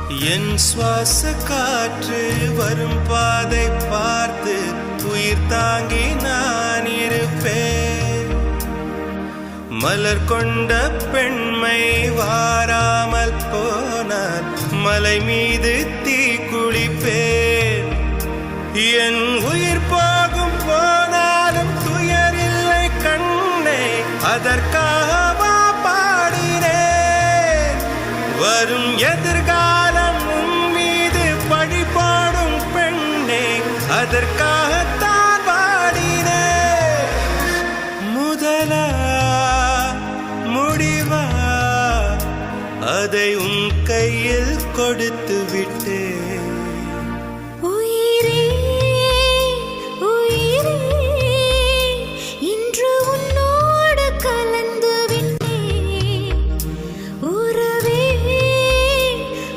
என் சுவாச காற்று வரும் பாதை பார்த்து உயிர் தாங்கி நான் இருப்பேன். மலர் கொண்ட பெண்மை வாராமல் போனால் மலை மீது தீ குளிப்பேன். என் உயிர் போகும் போனாலும் துயரில்லை கண்ணே, அதற்காக பாடினேன். வரும் எதிர்காலம் உன் மீது பழி போடும் பெண்ணே, அதற்காகத்தான் பாடினேன். முதலா முடிவா அதை உன் கையில் கொடுத்து விட்டேன்.